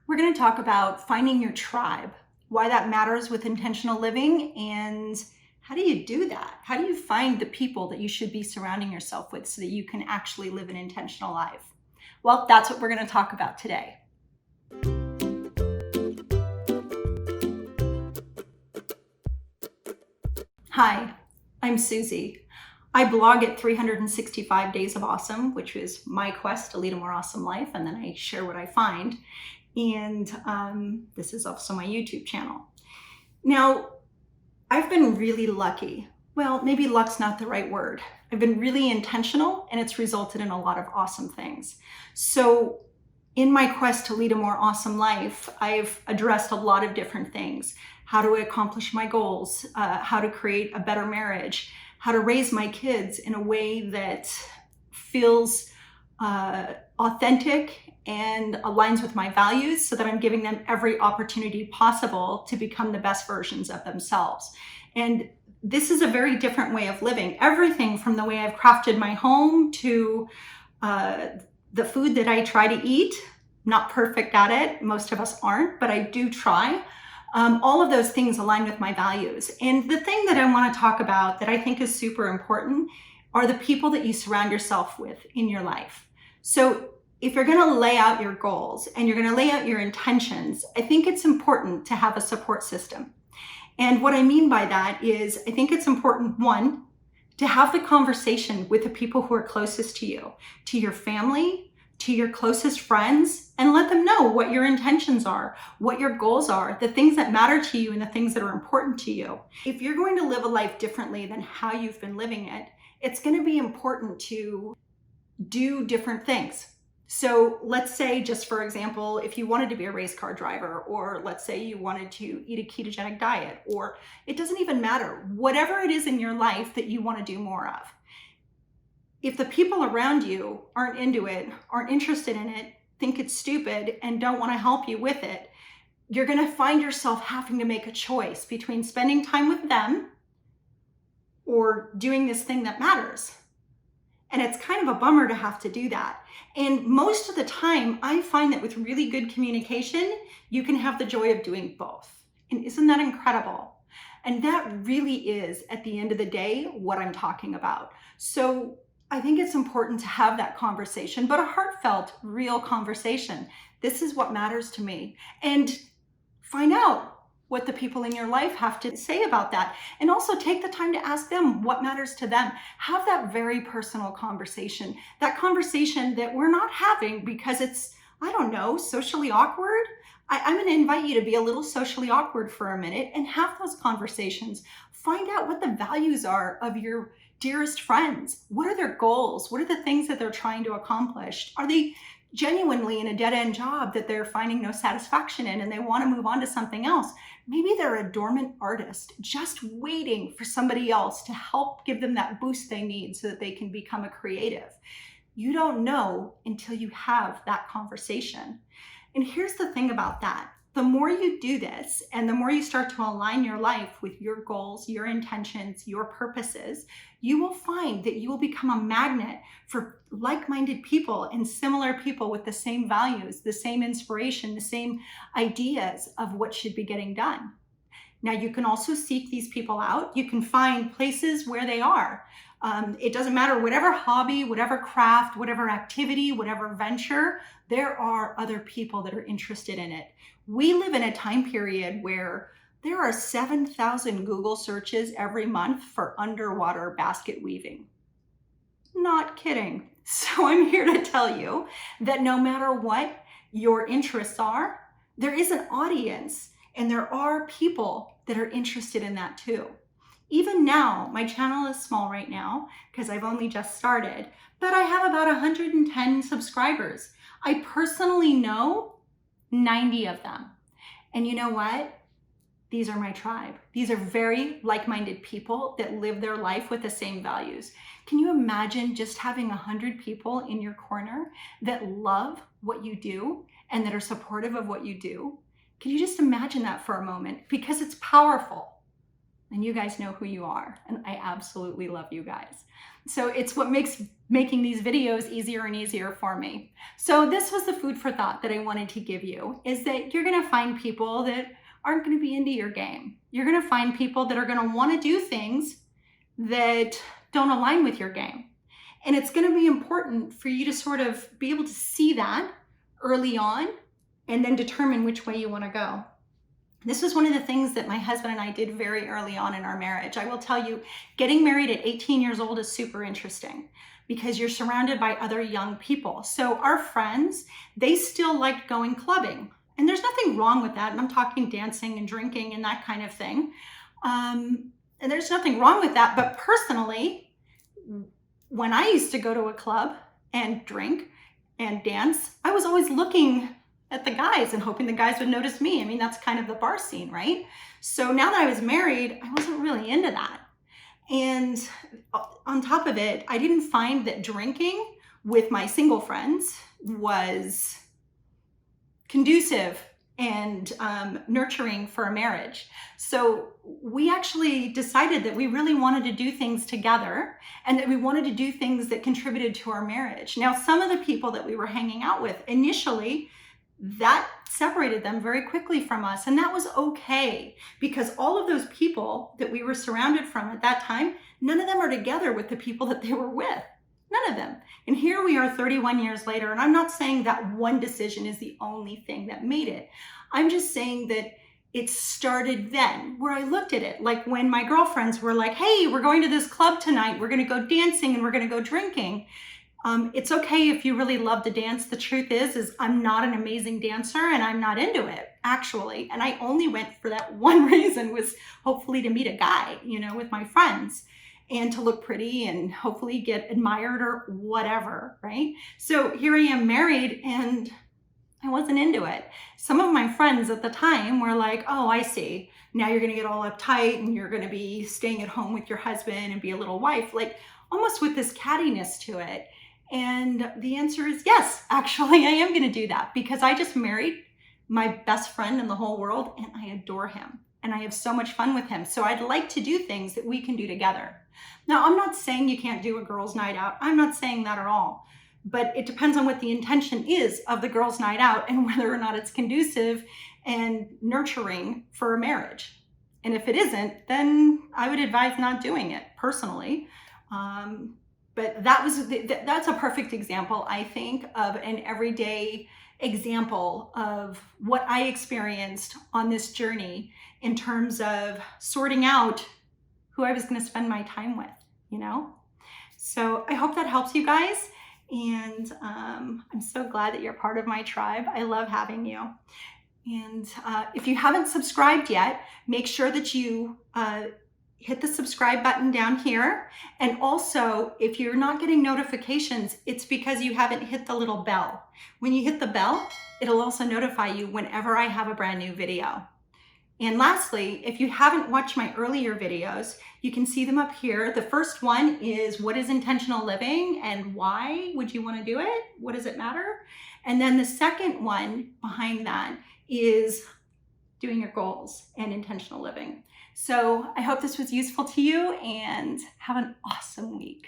We're going to talk about finding your tribe, why that matters with intentional living, and how do you do that? How do you find the people that you should be surrounding yourself with so that you can actually live an intentional life? Well, that's what we're going to talk about today. Hi, I'm Susie. I blog at 365 Days of Awesome, which is my quest to lead a more awesome life, and then I share what I find. And this is also my YouTube channel. Now, I've been really lucky. Well, maybe luck's not the right word. I've been really intentional, and it's resulted in a lot of awesome things. So in my quest to lead a more awesome life, I've addressed a lot of different things. How to accomplish my goals, how to create a better marriage, how to raise my kids in a way that feels authentic and aligns with my values so that I'm giving them every opportunity possible to become the best versions of themselves. And this is a very different way of living. Everything from the way I've crafted my home to the food that I try to eat. Not perfect at it. Most of us aren't, but I do try. All of those things align with my values. And the thing that I want to talk about that I think is super important are the people that you surround yourself with in your life. So if you're going to lay out your goals and you're going to lay out your intentions, I think it's important to have a support system. And what I mean by that is I think it's important, one, to have the conversation with the people who are closest to you, to your family, to your closest friends, and let them know what your intentions are, what your goals are, the things that matter to you and the things that are important to you. If you're going to live a life differently than how you've been living it, it's going to be important to do different things. So let's say, just for example, if you wanted to be a race car driver, or let's say you wanted to eat a ketogenic diet, or it doesn't even matter, whatever it is in your life that you want to do more of. If the people around you aren't into it, aren't interested in it, think it's stupid, and don't want to help you with it, you're going to find yourself having to make a choice between spending time with them or doing this thing that matters. And it's kind of a bummer to have to do that. And most of the time, I find that with really good communication, you can have the joy of doing both. And isn't that incredible? And that really is, at the end of the day, what I'm talking about. So I think it's important to have that conversation, but a heartfelt, real conversation. This is what matters to me. And find out what the people in your life have to say about that. And also take the time to ask them what matters to them. Have that very personal conversation. That conversation that we're not having because it's, I don't know, socially awkward. I'm going to invite you to be a little socially awkward for a minute and have those conversations. Find out what the values are of your dearest friends. What are their goals? What are the things that they're trying to accomplish? Are they genuinely in a dead-end job that they're finding no satisfaction in and they want to move on to something else? Maybe they're a dormant artist just waiting for somebody else to help give them that boost they need so that they can become a creative. You don't know until you have that conversation. And here's the thing about that. The more you do this and the more you start to align your life with your goals, your intentions, your purposes, you will find that you will become a magnet for like-minded people and similar people with the same values, the same inspiration, the same ideas of what should be getting done. Now, you can also seek these people out. You can find places where they are. It doesn't matter, whatever hobby, whatever craft, whatever activity, whatever venture, there are other people that are interested in it. We live in a time period where there are 7,000 Google searches every month for underwater basket weaving. Not kidding. So I'm here to tell you that no matter what your interests are, there is an audience and there are people that are interested in that too. Even now, my channel is small right now because I've only just started, but I have about 110 subscribers. I personally know 90 of them. And you know what? These are my tribe. These are very like-minded people that live their life with the same values. Can you imagine just having 100 people in your corner that love what you do and that are supportive of what you do? Can you just imagine that for a moment? Because it's powerful. and you guys know who you are, and I absolutely love you guys. So it's what makes making these videos easier and easier for me. So this was the food for thought that I wanted to give you, is that you're gonna find people that aren't gonna be into your game. You're gonna find people that are gonna wanna do things that don't align with your game. And it's gonna be important for you to sort of be able to see that early on and then determine which way you wanna go. This was one of the things that my husband and I did very early on in our marriage. I will tell you, getting married at 18 years old is super interesting because you're surrounded by other young people. So our friends, they still liked going clubbing. And there's nothing wrong with that. And I'm talking dancing and drinking and that kind of thing. And there's nothing wrong with that. But personally, when I used to go to a club and drink and dance, I was always looking at the guys and hoping the guys would notice me. I mean, that's kind of the bar scene, right? So now that I was married, I wasn't really into that. And on top of it, I didn't find that drinking with my single friends was conducive and nurturing for a marriage. So we actually decided that we really wanted to do things together and that we wanted to do things that contributed to our marriage. Now, some of the people that we were hanging out with initially, that separated them very quickly from us. And that was okay, because all of those people that we were surrounded from at that time, none of them are together with the people that they were with. None of them. And here we are 31 years later, and I'm not saying that one decision is the only thing that made it. I'm just saying that it started then, where I looked at it, like when my girlfriends were like, hey, we're going to this club tonight, we're gonna go dancing and we're gonna go drinking. It's okay if you really love to dance. The truth is I'm not an amazing dancer and I'm not into it, actually. And I only went for that one reason, was hopefully to meet a guy, you know, with my friends and to look pretty and hopefully get admired or whatever, right? So here I am married and I wasn't into it. Some of my friends at the time were like, oh, I see. Now you're gonna get all uptight and you're gonna be staying at home with your husband and be a little wife, like almost with this cattiness to it. And the answer is yes, actually, I am going to do that, because I just married my best friend in the whole world and I adore him and I have so much fun with him. So I'd like to do things that we can do together. Now, I'm not saying you can't do a girls' night out. I'm not saying that at all. But it depends on what the intention is of the girls' night out and whether or not it's conducive and nurturing for a marriage. And if it isn't, then I would advise not doing it personally. But that's a perfect example, I think, of an everyday example of what I experienced on this journey in terms of sorting out who I was going to spend my time with, you know? So I hope that helps you guys. And I'm so glad that you're part of my tribe. I love having you. And if you haven't subscribed yet, make sure that you hit the subscribe button down here. And also, if you're not getting notifications, it's because you haven't hit the little bell. When you hit the bell, it'll also notify you whenever I have a brand new video. And lastly, if you haven't watched my earlier videos, you can see them up here. The first one is, what is intentional living and why would you want to do it? What does it matter? And then the second one behind that is doing your goals and intentional living. So I hope this was useful to you and have an awesome week.